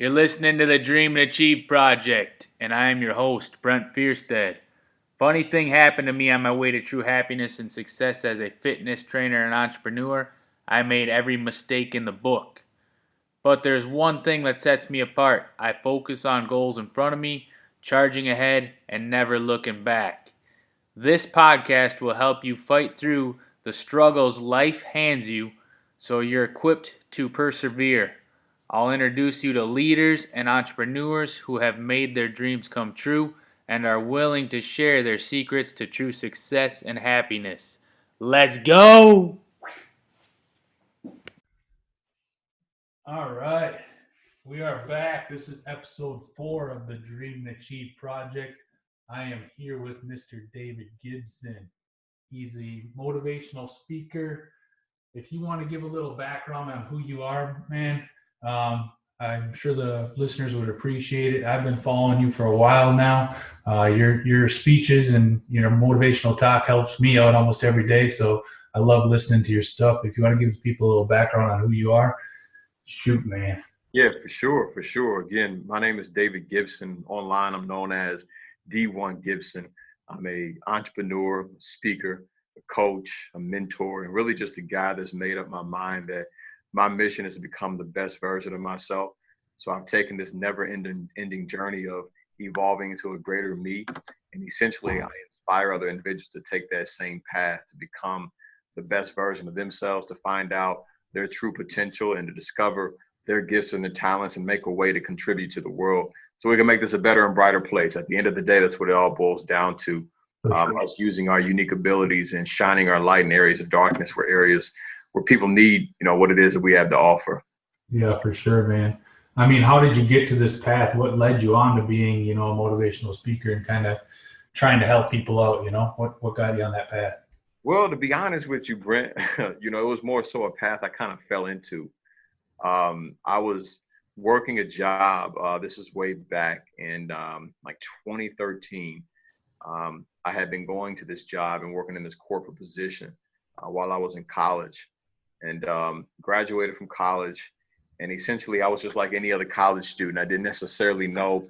You're listening to the Dream and Achieve Project, and I am your host, Brent Fierstead. Funny thing happened to me on my way to true happiness and success as a fitness trainer and entrepreneur. I made every mistake in the book. But there's one thing that sets me apart. I focus on goals in front of me, charging ahead, and never looking back. This podcast will help you fight through the struggles life hands you so you're equipped to persevere. I'll introduce you to leaders and entrepreneurs who have made their dreams come true and are willing to share their secrets to true success and happiness. Let's go! All right, we are back. This is episode 4 of the Dream and Achieve Project. I am here with Mr. David Gibson. He's a motivational speaker. If you want to give a little background on who you are, man, I'm sure the listeners would appreciate it. I've been following you for a while now. Your speeches and motivational talk helps me out almost every day, so I love listening to your stuff. If you want to give people a little background on who you are, shoot, man. Yeah, for sure. Again, my name is David Gibson. Online, I'm known as D1 Gibson. I'm a entrepreneur, speaker, a coach, a mentor, and really just a guy that's made up my mind that my mission is to become the best version of myself. So I've taken this never-ending journey of evolving into a greater me, and essentially I inspire other individuals to take that same path to become the best version of themselves, to find out their true potential and to discover their gifts and their talents and make a way to contribute to the world so we can make this a better and brighter place. At the end of the day, that's what it all boils down to. Us using our unique abilities and shining our light in areas of darkness, where people need, what it is that we have to offer. Yeah, for sure, man. I mean, how did you get to this path? What led you on to being, a motivational speaker and kind of trying to help people out? What got you on that path? Well, to be honest with you, Brent, it was more so a path I kind of fell into. I was working a job. This is way back in like 2013. I had been going to this job and working in this corporate position while I was in college, and graduated from college. And essentially, I was just like any other college student. I didn't necessarily know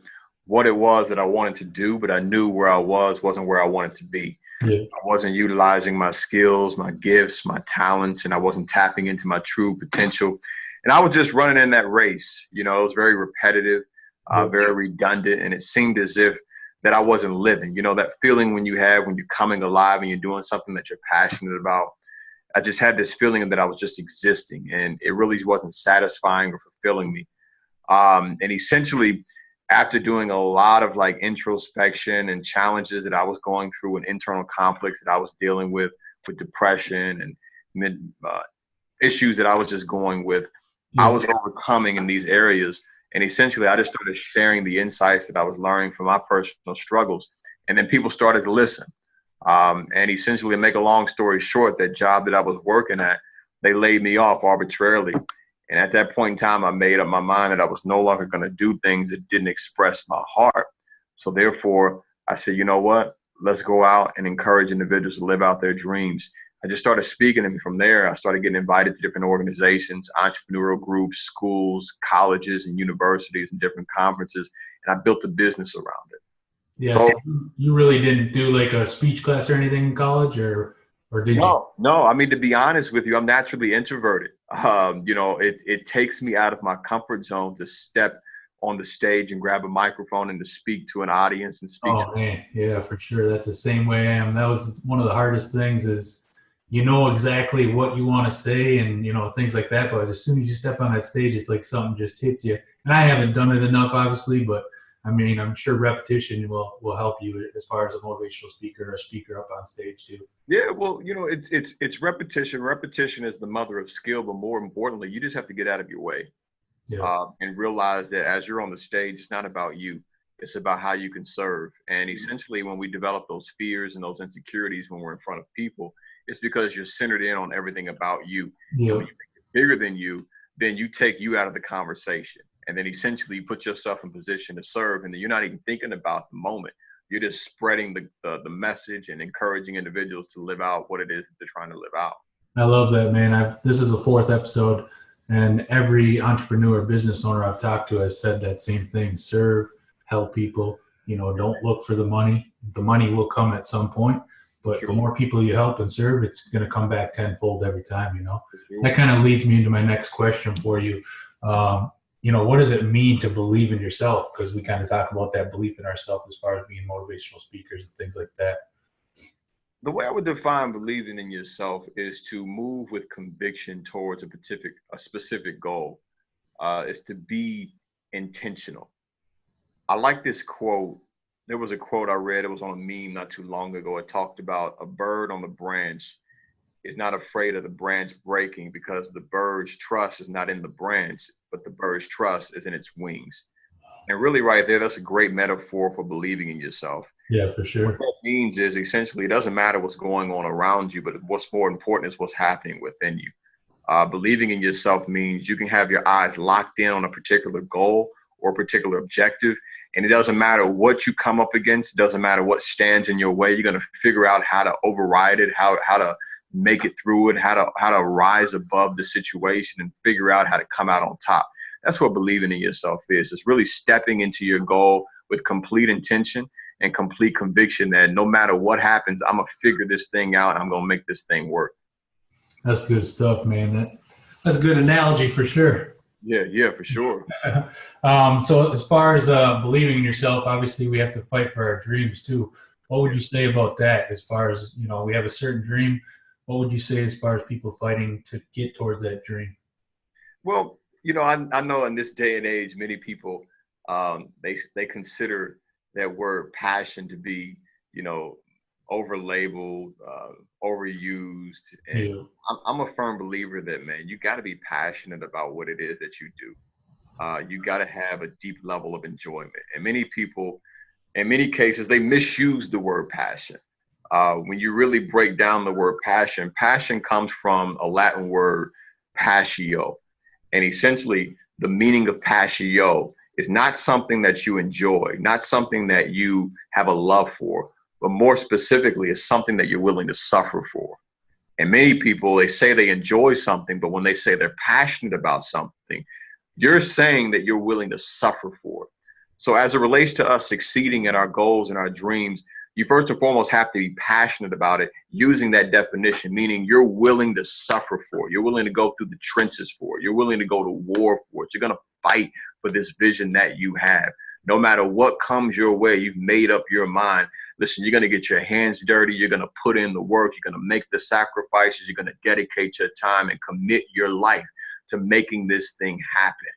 what it was that I wanted to do, but I knew where I wasn't where I wanted to be. Yeah. I wasn't utilizing my skills, my gifts, my talents, and I wasn't tapping into my true potential. And I was just running in that race. It was very repetitive, very redundant, and it seemed as if that I wasn't living. That feeling when you have when you're coming alive and you're doing something that you're passionate about. I just had this feeling that I was just existing, and it really wasn't satisfying or fulfilling me. And essentially, after doing a lot of like introspection and challenges that I was going through and internal conflicts that I was dealing with depression and issues that I was just going with, I was overcoming in these areas. And essentially, I just started sharing the insights that I was learning from my personal struggles. And then people started to listen. And essentially, to make a long story short, that job that I was working at, they laid me off arbitrarily. And at that point in time, I made up my mind that I was no longer going to do things that didn't express my heart. So therefore, I said, you know what? Let's go out and encourage individuals to live out their dreams. I just started speaking, and from there, I started getting invited to different organizations, entrepreneurial groups, schools, colleges, and universities, and different conferences, and I built a business around it. Yeah, so you really didn't do like a speech class or anything in college, or did you? No. I mean, to be honest with you, I'm naturally introverted. It takes me out of my comfort zone to step on the stage and grab a microphone and to speak to an audience and speak. Oh, man. Yeah, for sure. That's the same way I am. That was one of the hardest things is, exactly what you want to say and, things like that. But as soon as you step on that stage, it's like something just hits you. And I haven't done it enough, obviously, but I mean, I'm sure repetition will help you as far as a motivational speaker or a speaker up on stage too. Yeah, well, it's repetition. Repetition is the mother of skill, but more importantly, you just have to get out of your way. Yeah. And realize that as you're on the stage, it's not about you. It's about how you can serve. And essentially, when we develop those fears and those insecurities when we're in front of people, it's because you're centered in on everything about you. Yeah. When you make it bigger than you, then you take you out of the conversation. And then essentially you put yourself in position to serve. And then you're not even thinking about the moment. You're just spreading the message and encouraging individuals to live out what it is that they're trying to live out. I love that, man. This is the 4th episode. And every entrepreneur, business owner I've talked to has said that same thing: serve, help people. Don't look for the money. The money will come at some point, but the Sure. more people you help and serve, it's going to come back tenfold every time. Sure. That kind of leads me into my next question for you. What does it mean to believe in yourself? Because we kind of talk about that belief in ourselves as far as being motivational speakers and things like that. The way I would define believing in yourself is to move with conviction towards a specific goal. Is to be intentional. I like this quote. There was a quote I read. It was on a meme not too long ago. It talked about a bird on the branch is not afraid of the branch breaking because the bird's trust is not in the branch, but the bird's trust is in its wings. And really, right there, that's a great metaphor for believing in yourself. Yeah, for What sure. that means is essentially it doesn't matter what's going on around you, but what's more important is what's happening within you. Believing in yourself means you can have your eyes locked in on a particular goal or a particular objective. And it doesn't matter what you come up against. It doesn't matter what stands in your way. You're going to figure out how to override it, how to make it through it, how to rise above the situation and figure out how to come out on top. That's what believing in yourself is. It's really stepping into your goal with complete intention and complete conviction that no matter what happens, I'm going to figure this thing out. I'm going to make this thing work. That's good stuff, man. That's a good analogy for sure. Yeah, for sure. So as far as believing in yourself, obviously we have to fight for our dreams too. What would you say about that? As far as, we have a certain dream. What would you say as far as people fighting to get towards that dream? Well, I know in this day and age, many people they consider that word passion to be, you know, over labeled, overused, and Yeah. I'm a firm believer that man, you got to be passionate about what it is that you do. You got to have a deep level of enjoyment, and many people, in many cases, they misuse the word passion. When you really break down the word passion, passion comes from a Latin word, passio. And essentially, the meaning of passio is not something that you enjoy, not something that you have a love for, but more specifically, it's something that you're willing to suffer for. And many people, they say they enjoy something, but when they say they're passionate about something, you're saying that you're willing to suffer for it. So as it relates to us succeeding in our goals and our dreams, you first and foremost have to be passionate about it using that definition, meaning you're willing to suffer for it. You're willing to go through the trenches for it. You're willing to go to war for it. You're going to fight for this vision that you have. No matter what comes your way, you've made up your mind. Listen, you're going to get your hands dirty. You're going to put in the work. You're going to make the sacrifices. You're going to dedicate your time and commit your life to making this thing happen.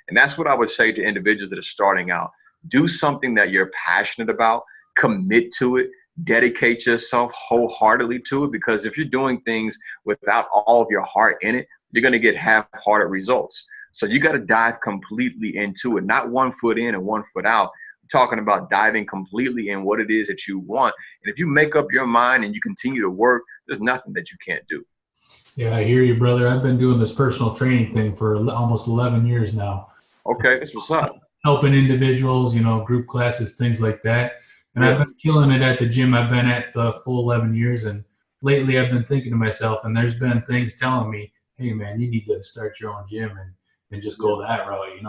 And that's what I would say to individuals that are starting out. Do something that you're passionate about, commit to it, dedicate yourself wholeheartedly to it, because if you're doing things without all of your heart in it, you're going to get half-hearted results. So you got to dive completely into it, not 1 foot in and 1 foot out. I'm talking about diving completely in what it is that you want. And if you make up your mind and you continue to work, there's nothing that you can't do. Yeah, I hear you, brother. I've been doing this personal training thing for almost 11 years now. Okay, that's what's up. Helping individuals, group classes, things like that. And I've Yeah. been killing it at the gym I've been at the full 11 years. And lately I've been thinking to myself, and there's been things telling me, hey, man, you need to start your own gym and just go that route.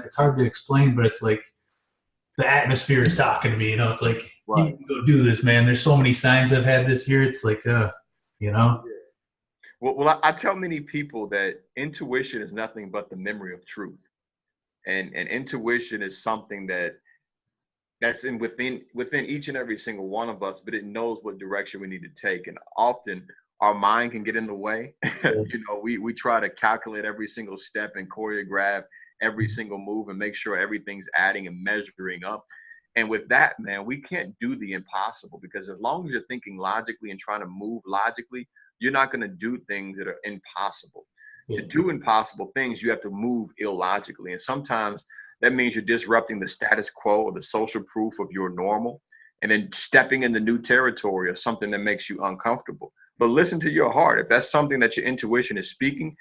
It's hard to explain, but it's like the atmosphere is talking to me. It's like, you Right. need to go do this, man. There's so many signs I've had this year. It's like, you know. Well, I tell many people that intuition is nothing but the memory of truth. And intuition is something that's within each and every single one of us, but it knows what direction we need to take. And often our mind can get in the way. We try to calculate every single step and choreograph every single move and make sure everything's adding and measuring up. And with that, man, we can't do the impossible, because as long as you're thinking logically and trying to move logically, you're not going to do things that are impossible. To do impossible things, you have to move illogically. And sometimes that means you're disrupting the status quo or the social proof of your normal, and then stepping into new territory or something that makes you uncomfortable. But listen to your heart. If that's something that your intuition is speaking,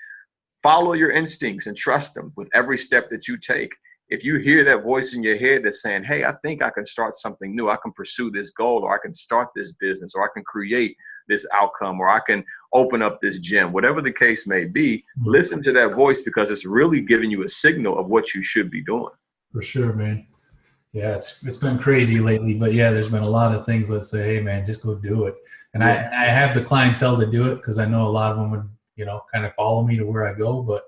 follow your instincts and trust them with every step that you take. If you hear that voice in your head that's saying, hey, I think I can start something new, I can pursue this goal, or I can start this business, or I can create this outcome, or I can open up this gym. Whatever the case may be, listen to that voice, because it's really giving you a signal of what you should be doing. For sure, man. Yeah, it's been crazy lately, but yeah, there's been a lot of things that say, hey, man, just go do it. And I have the clientele to do it, because I know a lot of them would, kind of follow me to where I go, but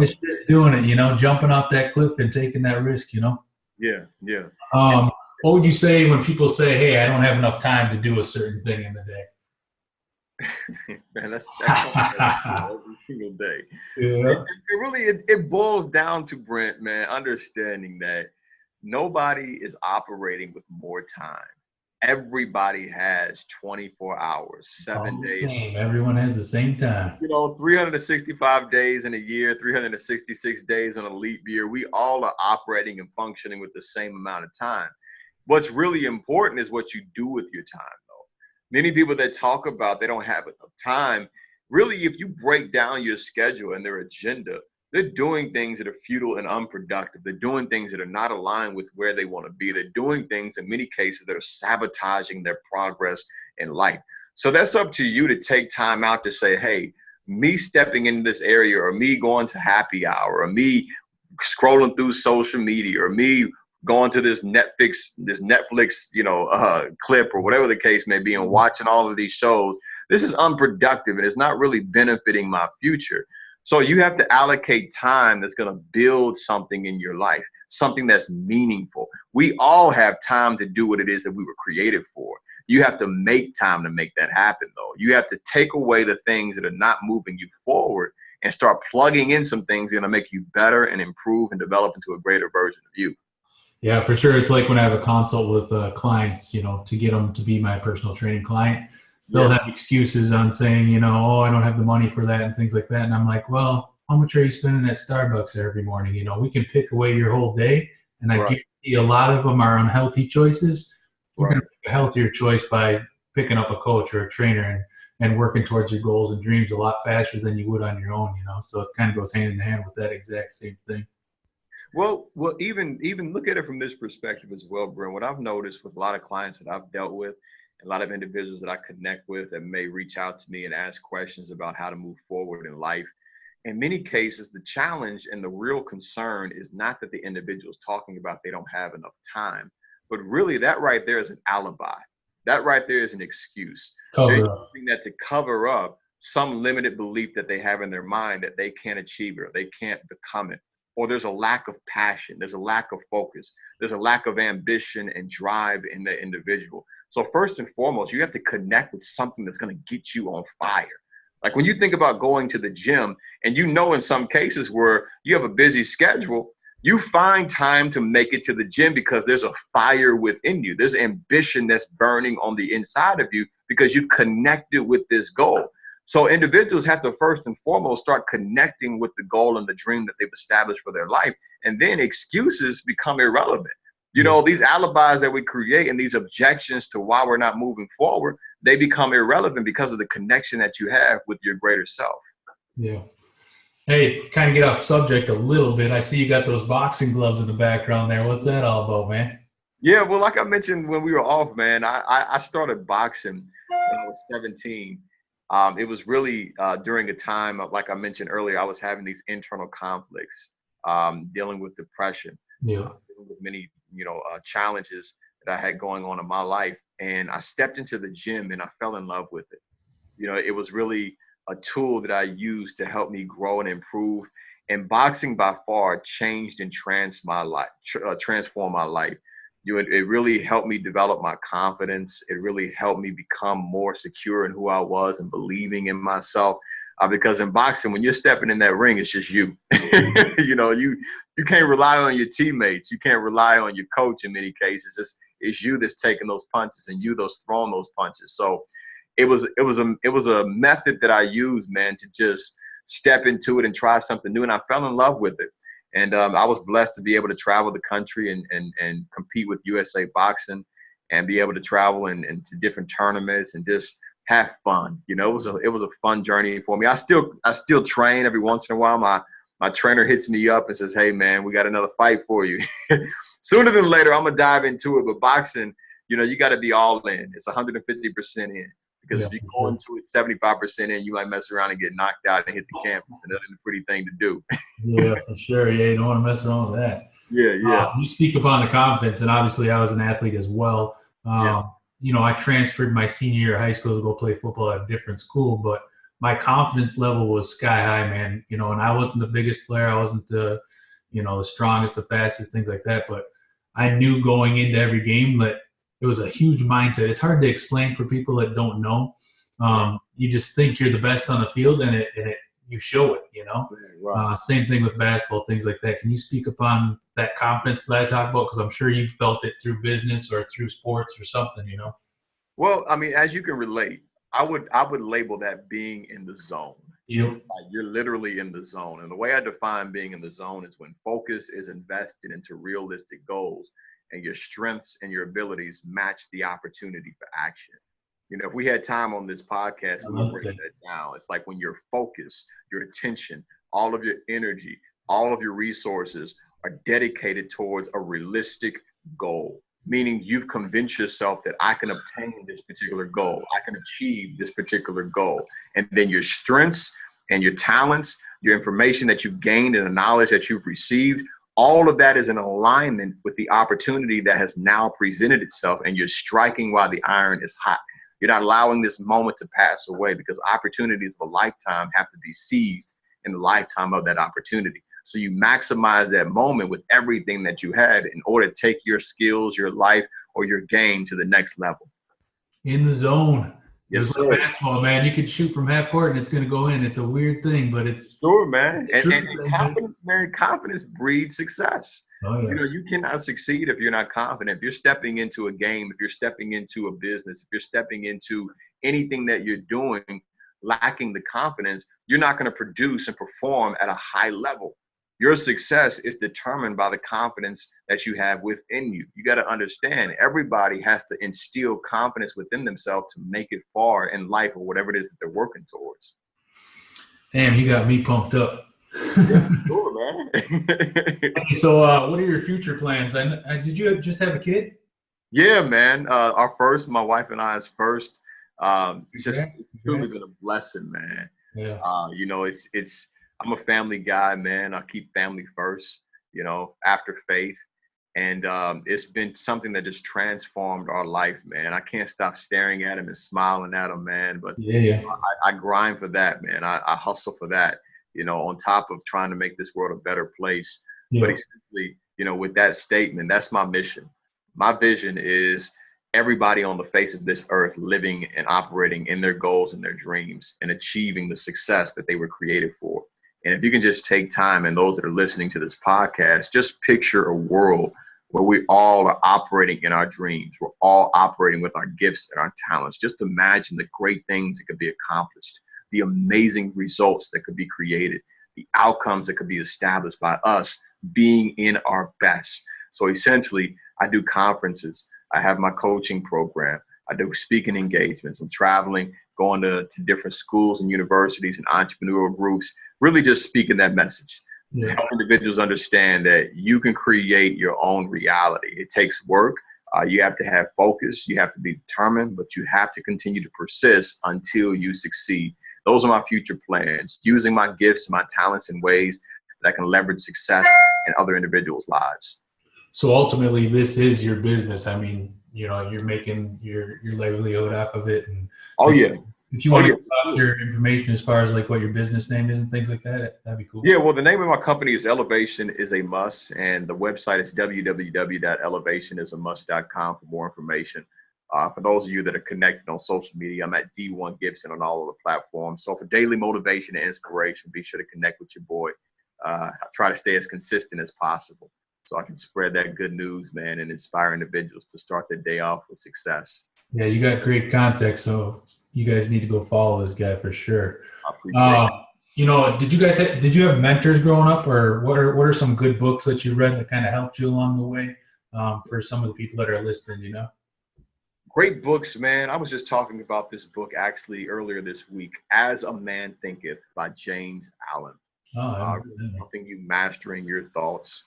it's just doing it, jumping off that cliff and taking that risk, Yeah, yeah. What would you say when people say, hey, I don't have enough time to do a certain thing in the day? Man, that's every single day. Yeah. It boils down to, Brent, man, understanding that nobody is operating with more time. Everybody has 24 hours, 7 days. Same. Everyone has the same time. 365 days in a year, 366 days on a leap year. We all are operating and functioning with the same amount of time. What's really important is what you do with your time, though. Many people that talk about they don't have enough time, really, if you break down your schedule and their agenda, they're doing things that are futile and unproductive. They're doing things that are not aligned with where they want to be. They're doing things, in many cases, that are sabotaging their progress in life. So that's up to you to take time out to say, hey, me stepping into this area, or me going to happy hour, or me scrolling through social media, or me going to this Netflix, clip, or whatever the case may be, and watching all of these shows, this is unproductive and it's not really benefiting my future. So you have to allocate time that's going to build something in your life, something that's meaningful. We all have time to do what it is that we were created for. You have to make time to make that happen, though. You have to take away the things that are not moving you forward and start plugging in some things that are going to make you better and improve and develop into a greater version of you. Yeah, for sure. It's like when I have a consult with clients, to get them to be my personal training client, they'll have excuses on saying, oh, I don't have the money for that and things like that. And I'm like, well, how much are you spending at Starbucks every morning? We can pick away your whole day. And I guarantee a lot of them are unhealthy choices. We're going to pick a healthier choice by picking up a coach or a trainer and working towards your goals and dreams a lot faster than you would on your own, So it kind of goes hand in hand with that exact same thing. Well, even look at it from this perspective as well, Brent. What I've noticed with a lot of clients that I've dealt with, a lot of individuals that I connect with that may reach out to me and ask questions about how to move forward in life. In many cases, the challenge and the real concern is not that the individual is talking about they don't have enough time, but really that right there is an alibi. That right there is an excuse. They're using that to cover up some limited belief that they have in their mind that they can't achieve it or they can't become it. Or there's a lack of passion, there's a lack of focus, there's a lack of ambition and drive in the individual. So first and foremost, you have to connect with something that's going to get you on fire. Like when you think about going to the gym, and in some cases where you have a busy schedule, you find time to make it to the gym because there's a fire within you. There's ambition that's burning on the inside of you because you've connected with this goal. So individuals have to first and foremost start connecting with the goal and the dream that they've established for their life. And then excuses become irrelevant. These alibis that we create and these objections to why we're not moving forward, they become irrelevant because of the connection that you have with your greater self. Yeah. Hey, kind of get off subject a little bit. I see you got those boxing gloves in the background there. What's that all about, man? Yeah, well, like I mentioned when we were off, man, I started boxing when I was 17. It was really during a time of, like I mentioned earlier, I was having these internal conflicts, dealing with depression, dealing with many, challenges that I had going on in my life. And I stepped into the gym and I fell in love with it. It was really a tool that I used to help me grow and improve. And boxing by far changed and transformed my life. It really helped me develop my confidence. It really helped me become more secure in who I was and believing in myself. Because in boxing, when you're stepping in that ring, it's just you. You can't rely on your teammates. You can't rely on your coach in many cases. It's you that's taking those punches and you that's throwing those punches. So it was a method that I used, man, to just step into it and try something new. And I fell in love with it. And I was blessed to be able to travel the country and compete with USA Boxing and be able to travel and to different tournaments and just have fun. It was a fun journey for me. I still train every once in a while. My trainer hits me up and says, hey, man, we got another fight for you. Sooner than later, I'm going to dive into it. But boxing, you got to be all in. It's 150% in. Because if you go into it 75% in, you might mess around and get knocked out and hit the campus, and that ain't a pretty thing to do. Yeah, for sure. Yeah, you don't want to mess around with that. Yeah. You speak upon the confidence, and obviously I was an athlete as well. You know, I transferred my senior year of high school to go play football at a different school, but my confidence level was sky high, man. You know, and I wasn't the biggest player. I wasn't the, you know, the strongest, the fastest, things like that. But I knew going into every game that it was a huge mindset. It's hard to explain for people that don't know. You just think you're the best on the field, and you show it, you know. Right. Same thing with basketball, things like that. Can you speak upon that confidence that I talk about? Because I'm sure you felt it through business or through sports or something, you know. Well, I mean, as you can relate, I would label that being in the zone. Yep. Like, you're literally in the zone. And the way I define being in the zone is when focus is invested into realistic goals and your strengths and your abilities match the opportunity for action. You know, if we had time on this podcast, we would break that down. It's like when your focus, your attention, all of your energy, all of your resources are dedicated towards a realistic goal, meaning you've convinced yourself that I can obtain this particular goal, I can achieve this particular goal. And then your strengths and your talents, your information that you've gained and the knowledge that you've received, all of that is in alignment with the opportunity that has now presented itself, and you're striking while the iron is hot. You're not allowing this moment to pass away, because opportunities of a lifetime have to be seized in the lifetime of that opportunity. So you maximize that moment with everything that you had in order to take your skills, your life, or your game to the next level. In the zone. Yes, It's like basketball, man. You could shoot from half court and it's going to go in. It's a weird thing, but it's sure, man. And thing, confidence, man, confidence breeds success. Oh, yeah. You know, you cannot succeed if you're not confident. If you're stepping into a game, if you're stepping into a business, if you're stepping into anything that you're doing, lacking the confidence, you're not going to produce and perform at a high level. Your success is determined by the confidence that you have within you. You got to understand, everybody has to instill confidence within themselves to make it far in life or whatever it is that they're working towards. Damn, you got me pumped up. Yeah, sure, man. So what are your future plans? Did you just have a kid? Yeah, man. Our first, my wife and I's first. It's just truly been a blessing, man. Yeah. You know, I'm a family guy, man. I keep family first, you know, after faith. And it's been something that just transformed our life, man. I can't stop staring at him and smiling at him, man. But I grind for that, man. I hustle for that, you know, on top of trying to make this world a better place. Yeah. But essentially, you know, with that statement, that's my mission. My vision is everybody on the face of this earth living and operating in their goals and their dreams and achieving the success that they were created for. And if you can just take time, and those that are listening to this podcast, just picture a world where we all are operating in our dreams. We're all operating with our gifts and our talents. Just imagine the great things that could be accomplished, the amazing results that could be created, the outcomes that could be established by us being in our best. So essentially, I do conferences. I have my coaching program. I do speaking engagements. I'm traveling, going to different schools and universities and entrepreneurial groups, really just speaking that message to help individuals understand that you can create your own reality. It takes work. You have to have focus. You have to be determined, but you have to continue to persist until you succeed. Those are my future plans, using my gifts, my talents in ways that I can leverage success in other individuals' lives. So ultimately, this is your business. I mean, you know, you're making your livelihood off of it. And if you want to give your information as far as like what your business name is and things like that, that'd be cool. Yeah, well, the name of my company is Elevation is a Must, and the website is www.elevationisamust.com for more information. For those of you that are connected on social media, I'm at D1 Gibson on all of the platforms. So for daily motivation and inspiration, be sure to connect with your boy. I try to stay as consistent as possible so I can spread that good news, man, and inspire individuals to start their day off with success. Yeah, you got great context, so you guys need to go follow this guy for sure. I appreciate it. You know, did you have mentors growing up, or what are some good books that you read that kind of helped you along the way for some of the people that are listening, you know? Great books, man. I was just talking about this book actually earlier this week, As a Man Thinketh by James Allen. Helping you mastering your thoughts.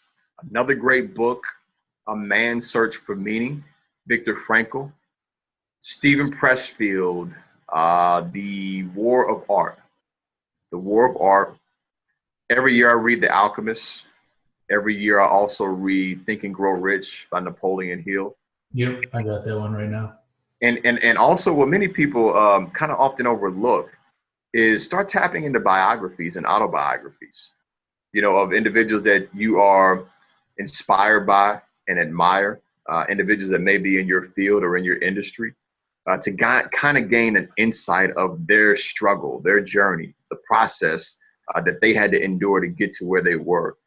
Another great book, A Man's Search for Meaning, Viktor Frankl. Stephen Pressfield, The War of Art. The War of Art. Every year I read The Alchemist. Every year I also read Think and Grow Rich by Napoleon Hill. Yep, I got that one right now. And also what many people kind of often overlook is start tapping into biographies and autobiographies, of individuals that you are inspired by and admire, individuals that may be in your field or in your industry, to kind of gain an insight of their struggle, their journey, the process that they had to endure to get to where they were.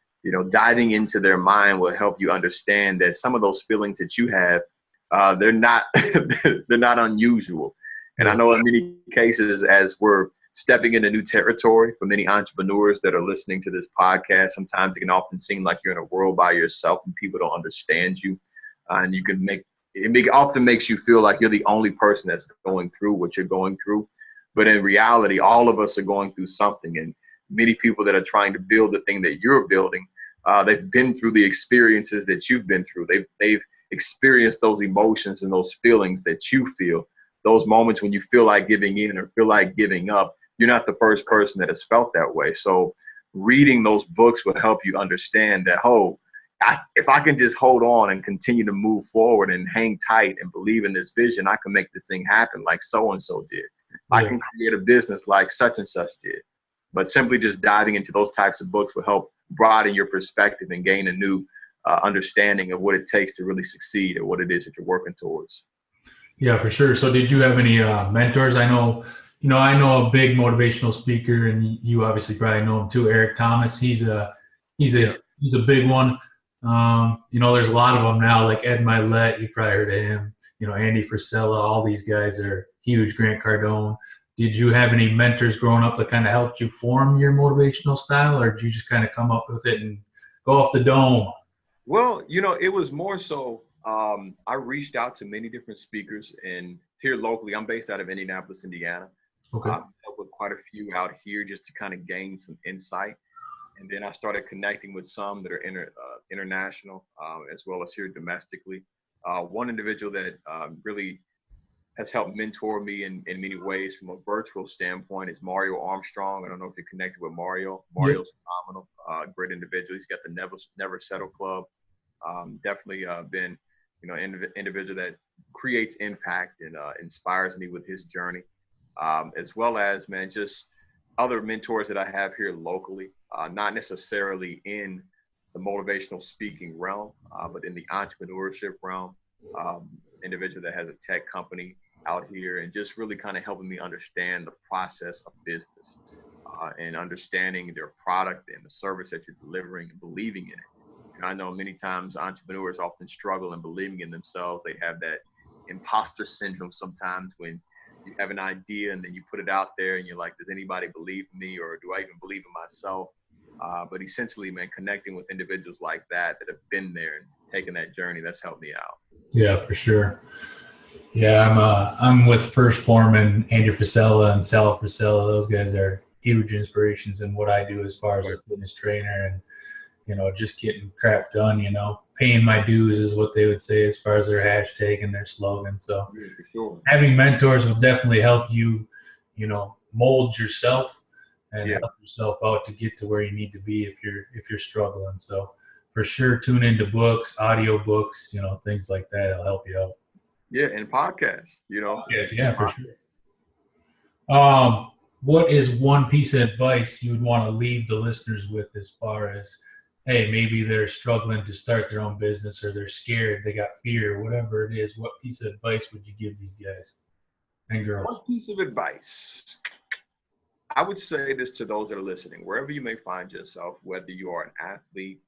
Diving into their mind will help you understand that some of those feelings that you have, they're not they're not unusual. And I know in many cases, as we're stepping into new territory for many entrepreneurs that are listening to this podcast, sometimes it can often seem like you're in a world by yourself and people don't understand you. And you can often makes you feel like you're the only person that's going through what you're going through. But in reality, all of us are going through something. And many people that are trying to build the thing that you're building, they've been through the experiences that you've been through. They've experienced those emotions and those feelings that you feel. Those moments when you feel like giving in or feel like giving up, you're not the first person that has felt that way. So reading those books will help you understand that, if I can just hold on and continue to move forward and hang tight and believe in this vision, I can make this thing happen like so-and-so did. I can create a business like such and such did. But simply just diving into those types of books will help broaden your perspective and gain a new understanding of what it takes to really succeed at what it is that you're working towards. Yeah, for sure. So did you have any mentors? I know a big motivational speaker, and you obviously probably know him too, Eric Thomas. He's a big one. There's a lot of them now, like Ed Milet. You probably heard of him. Andy Frisella. All these guys are huge. Grant Cardone. Did you have any mentors growing up that kind of helped you form your motivational style, or did you just kind of come up with it and go off the dome? Well, it was more so I reached out to many different speakers, and here locally, I'm based out of Indianapolis, Indiana. Okay. I've dealt with quite a few out here just to kind of gain some insight. And then I started connecting with some that are international, as well as here domestically. One individual that really has helped mentor me in many ways from a virtual standpoint is Mario Armstrong. I don't know if you're connected with Mario. Mario's phenomenal, great individual. He's got the Never Settle Club. Definitely been, individual that creates impact and inspires me with his journey, as well as, man, just other mentors that I have here locally, not necessarily in the motivational speaking realm, but in the entrepreneurship realm. Individual that has a tech company out here and just really kind of helping me understand the process of business and understanding their product and the service that you're delivering and believing in it. And I know many times entrepreneurs often struggle in believing in themselves. They have that imposter syndrome sometimes when you have an idea and then you put it out there and you're like, does anybody believe in me, or do I even believe in myself? But essentially, man, connecting with individuals like that have been there and taken that journey, that's helped me out. Yeah, for sure. Yeah, I'm with First Form and Andrew Frisella and Sal Frisella. Those guys are huge inspirations in what I do as far as a fitness trainer and, just getting crap done, paying my dues is what they would say as far as their hashtag and their slogan. So for sure. Having mentors will definitely help you, mold yourself and help yourself out to get to where you need to be if you're struggling. So for sure, tune into books, audio books, things like that. It'll help you out. Yeah, and podcasts, Yes, yeah, for sure. What is one piece of advice you would want to leave the listeners with as far as, hey, maybe they're struggling to start their own business or they're scared, they got fear, whatever it is, what piece of advice would you give these guys and girls? One piece of advice. I would say this to those that are listening, wherever you may find yourself, whether you are an athlete,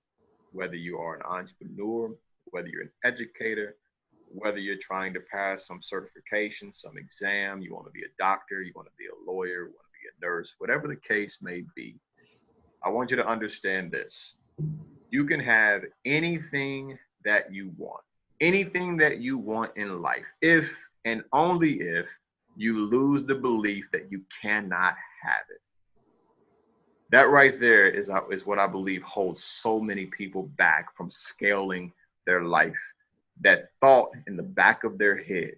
whether you are an entrepreneur, whether you're an educator, whether you're trying to pass some certification, some exam, you want to be a doctor, you want to be a lawyer, you want to be a nurse, whatever the case may be, I want you to understand this. You can have anything that you want in life, if and only if you lose the belief that you cannot have it. That right there is what I believe holds so many people back from scaling their life. That thought in the back of their head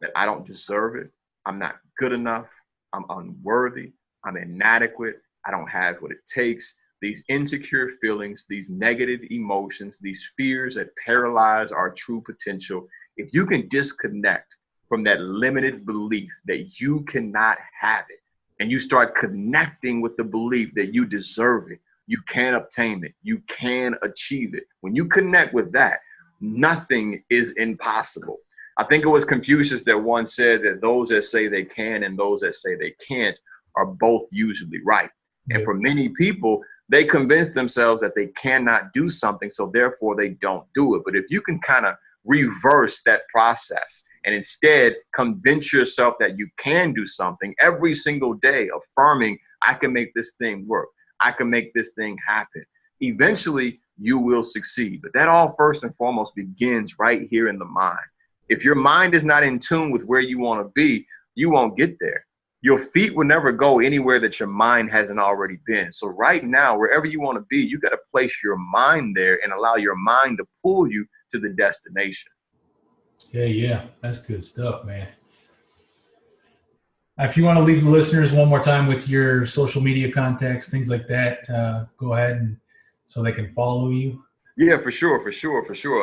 that I don't deserve it, I'm not good enough. I'm unworthy. I'm inadequate. I don't have what it takes. These insecure feelings, these negative emotions, these fears that paralyze our true potential. If you can disconnect from that limited belief that you cannot have it, and you start connecting with the belief that you deserve it, you can obtain it, you can achieve it. When you connect with that, nothing is impossible. I think it was Confucius that once said that those that say they can and those that say they can't are both usually right. And for many people, they convince themselves that they cannot do something, so therefore they don't do it. But if you can kind of reverse that process and instead convince yourself that you can do something every single day, affirming, I can make this thing work, I can make this thing happen, eventually you will succeed. But that all first and foremost begins right here in the mind. If your mind is not in tune with where you want to be, you won't get there. Your feet will never go anywhere that your mind hasn't already been. So right now, wherever you want to be, you got to place your mind there and allow your mind to pull you to the destination. Yeah, that's good stuff, man. If you want to leave the listeners one more time with your social media contacts, things like that, go ahead and so they can follow you. Yeah, for sure.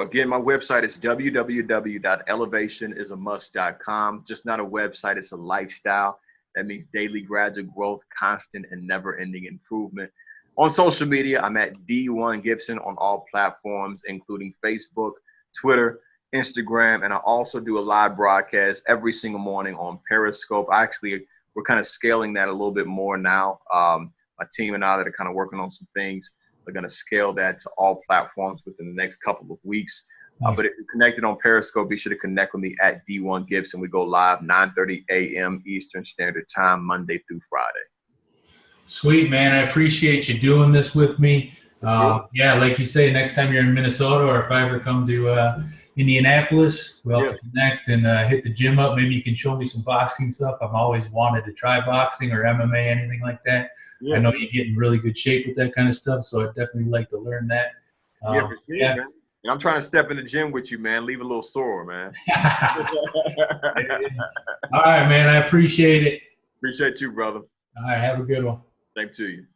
Again, my website is www.elevationisAmust.com. Just not a website, it's a lifestyle. That means daily gradual growth, constant and never-ending improvement. On social media, I'm at D1 Gibson on all platforms, including Facebook, Twitter, Instagram, and I also do a live broadcast every single morning on Periscope. We're kind of scaling that a little bit more now. My team and I that are kind of working on some things. We're going to scale that to all platforms within the next couple of weeks. But if you're connected on Periscope, be sure to connect with me at D1 Gibson. We go live 9:30 a.m. Eastern Standard Time, Monday through Friday. Sweet, man. I appreciate you doing this with me. Yeah, like you say, next time you're in Minnesota or if I ever come to Indianapolis, we'll have to connect and hit the gym up. Maybe you can show me some boxing stuff. I've always wanted to try boxing or MMA, anything like that. Yeah. I know you get in really good shape with that kind of stuff, so I'd definitely like to learn that. For sure, man. And I'm trying to step in the gym with you, man. Leave a little sore, man. All right, man. I appreciate it. Appreciate you, brother. All right. Have a good one. Same to you.